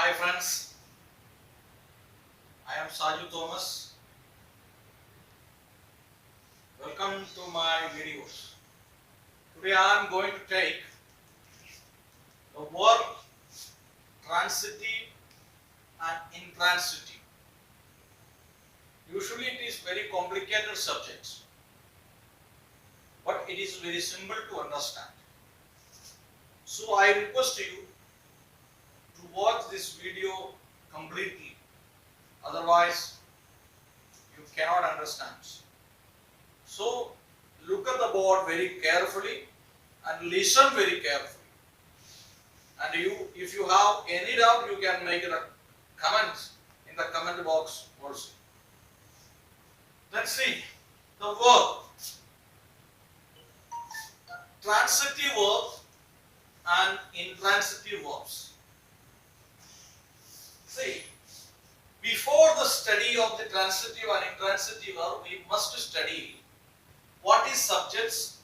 Hi friends, I am Saju Thomas. Welcome to my videos. Today I am going to take the word transitive and intransitive. Usually it is very complicated subjects, but it is very simple to understand. So I request you to watch this video completely, otherwise you cannot understand. So look at the board very carefully and listen very carefully. And if you have any doubt, you can make a comment in the comment box also. Let's see the verb. Transitive verbs and intransitive verbs. See, before the study of the transitive and intransitive verb, we must study what is subjects,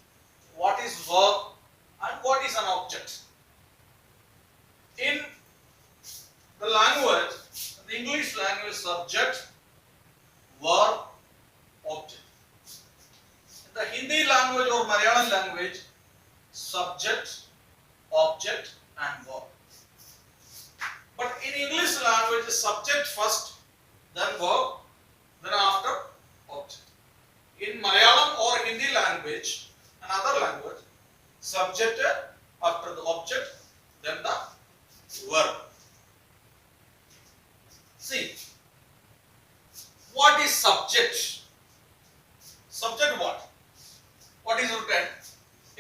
what is verb, and what is an object. In the language, the English language, subject, verb, object. In the Hindi language or Malayalam language, subject, object, and verb. But in English language, subject first, then verb, then after object. In Malayalam or Hindi language, another language, subject after the object, then the verb. See, what is subject? Subject what? What is written?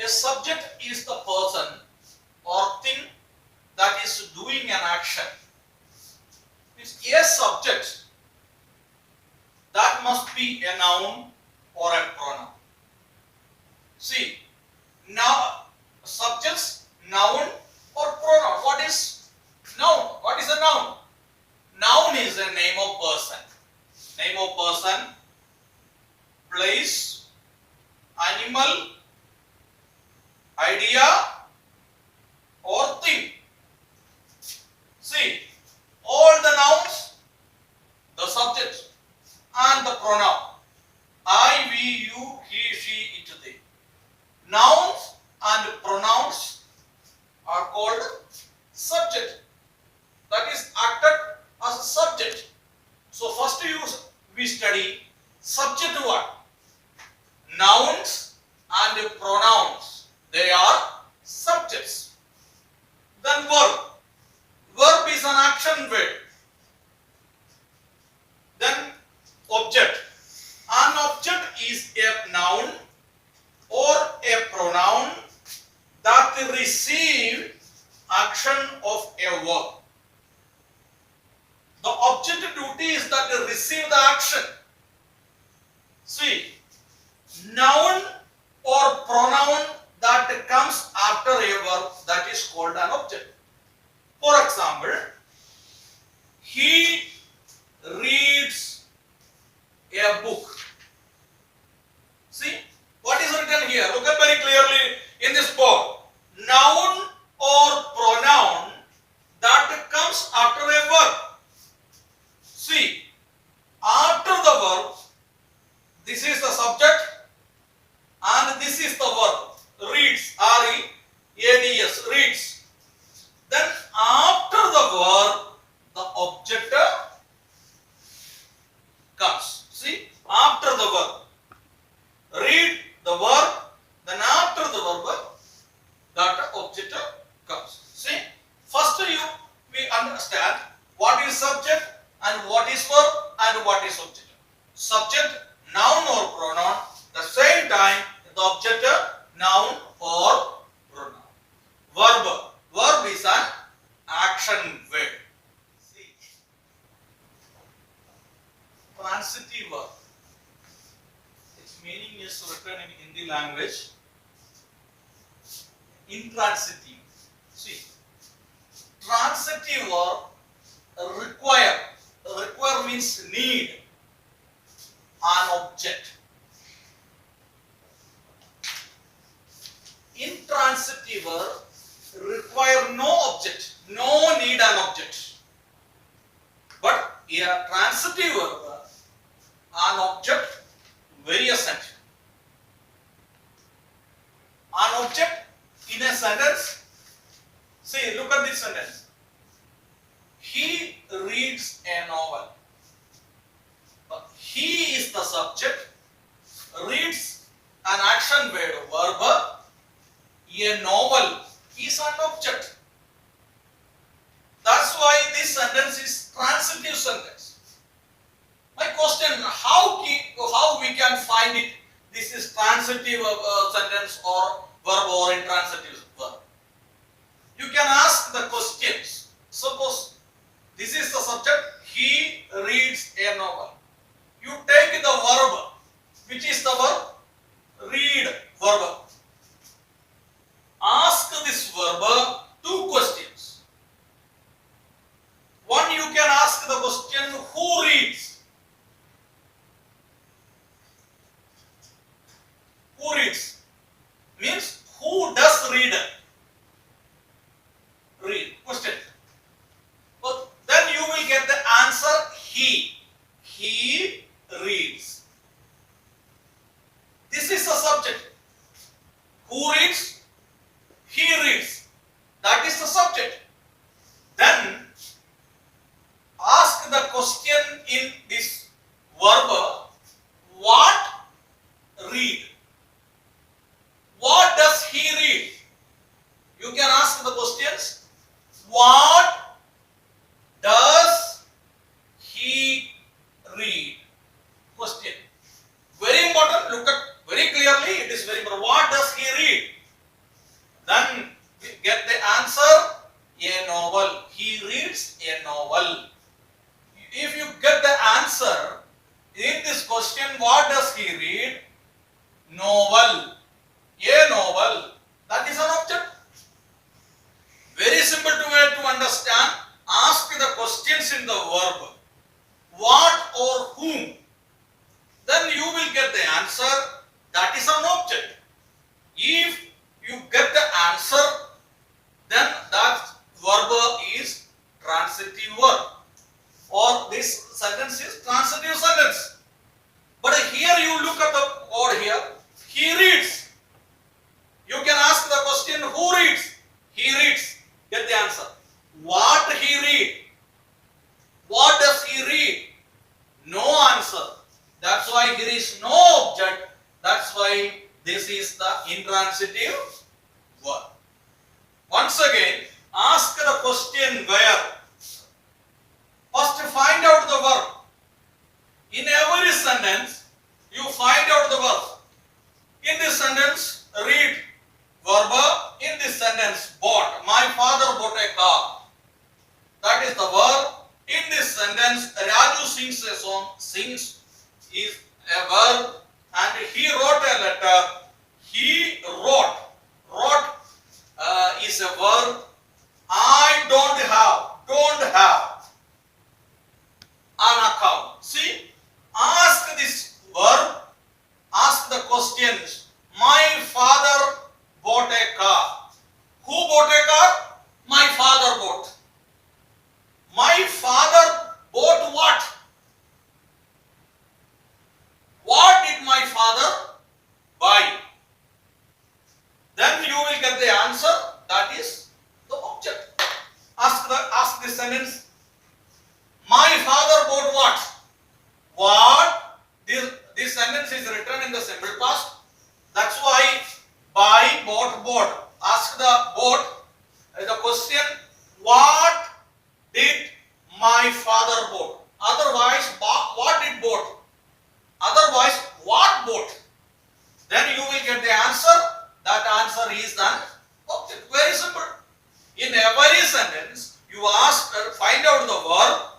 A subject is the person or thing that is doing an action. It's a subject that must be a noun or a pronoun. See, now subjects, noun or pronoun. What is noun? What is a noun? Noun is a name of person. Name of person, place, animal, idea or thing. See, all the nouns, the subject and the pronoun. I, we, you, he, she, it, they. Nouns and pronouns are called subject. That is acted as a subject. So first we study subject what? Nouns and pronouns. They are subjects. Then verb. Verb is an action word. Then object. An object is a noun or a pronoun that receive action of a verb. The object duty is that they receive the action. See, noun or pronoun that comes after a verb, that is called an object. For example, he reads a book. See, what is written here? Look at very clearly in this board. Noun or pronoun that comes after a verb. See, after the verb, this is the subject and this is the verb. Reads, R-E-A-D-S, reads. Then after the verb, the object comes. See, after the verb. Read the verb, then after the verb, that object comes. See, first we understand what is subject and what is verb and what is object. Subject, noun or pronoun, the same time the object, noun or pronoun. Verb. Verb is an action word. See, transitive verb. Its meaning is written in Hindi language. Intransitive. See, transitive verb require. Require means need an object. Intransitive verb require no object, no need an object. a transitive verb, an object, very essential. An object in a sentence. See, look at this sentence. He reads a novel. He is the subject. Reads an action verb. A novel is an object. That's why this sentence is transitive sentence. My question: how we can find it? This is transitive sentence or verb or intransitive verb. You can ask the questions. Suppose this is the subject. He reads a novel. You take the verb. Which is the verb? Read verb. Ask this verb two questions. One, you can ask the question, who reads? Who reads? Means who does read? Read. Question. But then you will get the answer he. He reads. This is the subject. Who reads? He reads. That is the subject. Then ask the question in this verb, what read? What does he read? You can ask the questions, what does he read? Question. Very important. Look at very clearly. It is very important. What does he read? Then we get the answer, a novel. He reads a novel. If you get the answer in this question, what does he read? Novel. A novel. That is an object. Very simple way to understand. Ask the questions in the verb. What or whom? Then you will get the answer. That is an object. If you get the answer, then that verb is transitive verb. Or this sentence is transitive sentence. But here you look at the word here. He reads. You can ask the question, who reads? He reads. Get the answer. What he read? What does he read? No answer. That's why there is no object. That's why this is the intransitive verb. Once again, ask the question where. First find out the verb. In every sentence, you find out the verb. In this sentence, read verb. In this sentence, bought. My father bought a car. That is the verb. In this sentence, Raju sings a song. Sings is a verb. And he wrote a letter. He wrote. Wrote is a verb. I don't have an account. See, ask this verb. Ask the questions. My father bought a car. Who bought a car? My father bought. My father bought what? What did my father buy? Then you will get the answer. That is the object. Ask this sentence. My father bought what? What? This sentence is written in the simple past. That's why buy, bought. Ask the bought. The question, what did my father bought? Otherwise, what did bought? Otherwise, what bought? Then you will get the answer. That answer is the object. Very simple. In every sentence, you find out the verb.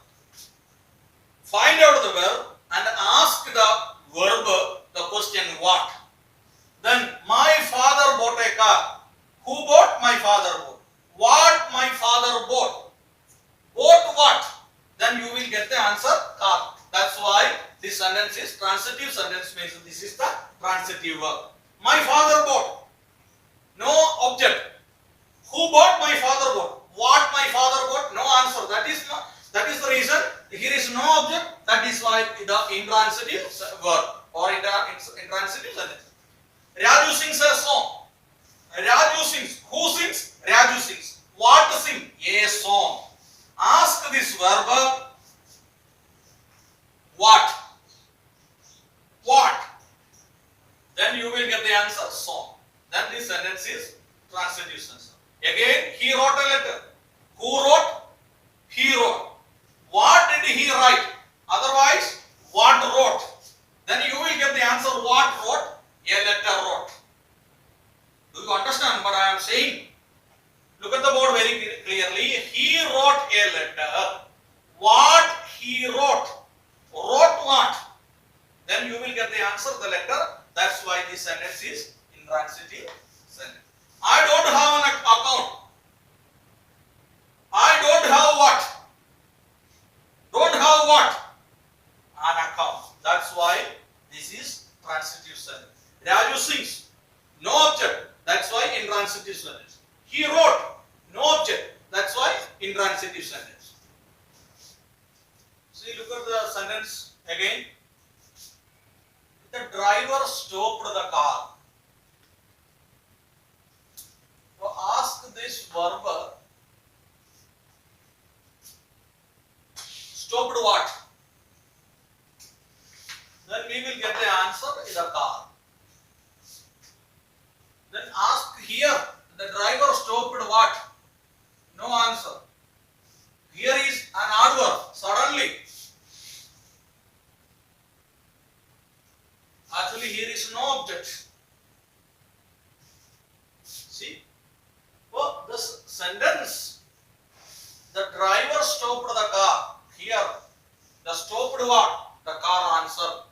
Find out the verb and ask the verb the question what. Then my father bought a car. Who bought? My father bought. What my father bought? Bought what? Then you will get the answer car. That's why this sentence is transitive sentence, means this is the transitive verb. My father bought. No object. Who bought? My father bought. What my father bought? No answer. That is the reason Here is no object, that is why the intransitive verb or intransitive sentence. Raju sings a song. Raju sings. Who sings? Raju sings. What sing? A song. Ask this verb what? What? Then you will get the answer song. Then this sentence is transitive sentence. Again, he wrote a letter. Who wrote? He wrote. What did he write? Otherwise, what wrote? Then you will get the answer what wrote? A letter wrote. Do you understand what I am saying? Look at the board very clearly. He wrote a letter. What he wrote? Wrote what? Then you will get the answer, the letter. That's why this sentence is intransitive sentence. I don't have an account. I don't have what? Don't have what? An account. That's why this is transitive sentence. Raju sings. No object. That's why intransitive sentence. He wrote. No object. That's why intransitive sentence. See, look at the sentence again. The driver stopped the car. So ask this verb. Stopped what? Then we will get the answer in the car. Then ask here, the driver stopped what? No answer. Here is an adverb, suddenly. Actually, here is no object. See? Oh, this sentence, the driver stopped the car. Here, the stopped what? The car answer.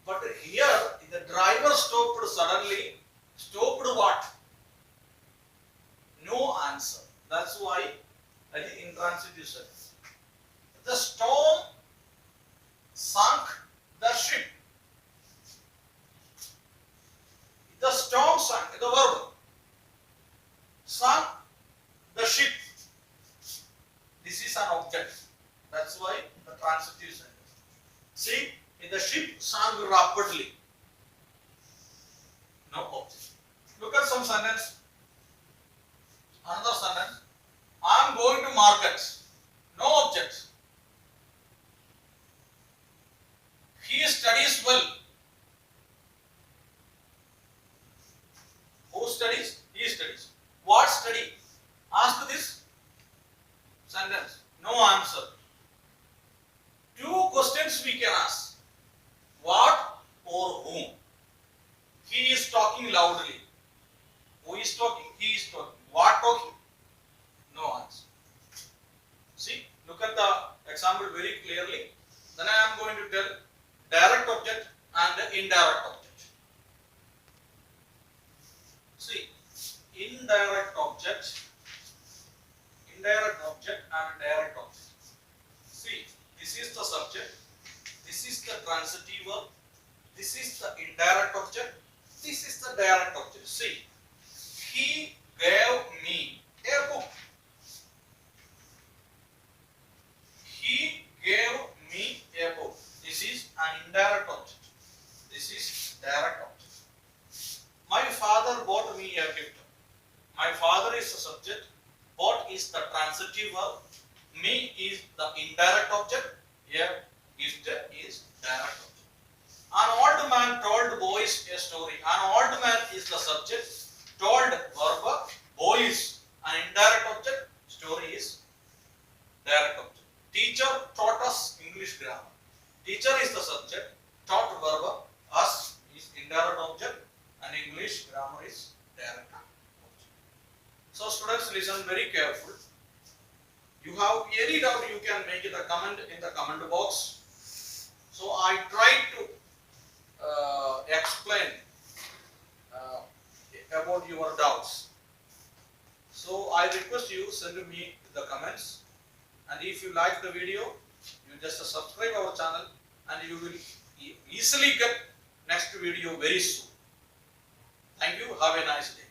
But here, the driver stopped suddenly. Stopped what? No answer. That's why that is intransitive sentence. The storm sunk the ship. The storm sunk, the verb. Sunk the ship. This is an object. That's why the transitive sentence. See, the ship sank rapidly. No object. Look at some sentence. Another sentence. I am going to market. No object. He studies well. Who studies? He studies. What study? Ask this sentence. No answer. Two questions we can ask. What or whom? He is talking loudly. Who is talking? He is talking. What talking? No answer. See, look at the example very clearly. Then I am going to tell direct object and indirect object. See, indirect object and direct object. See, this is the subject, this is the transitive verb, this is the indirect object, this is the direct object. See, he gave me a book. He gave me a book. This is an indirect object. This is direct object. My father bought me a gift. My father is the subject. Bought is the transitive verb. Me is the indirect object. Here, gift is direct object. An old man told boys a story. An old man is the subject. Told verb. Boys an indirect object. Story is direct object. Teacher taught us English grammar. Teacher is the subject. Taught verb. Us is indirect object. And English grammar is direct object. So students, listen very careful. You have any doubt, you can make it a comment in the comment box. So I tried to explain about your doubts. So I request you send me the comments, and if you like the video, you just subscribe our channel and you will easily get next video very soon. Thank you. Have a nice day.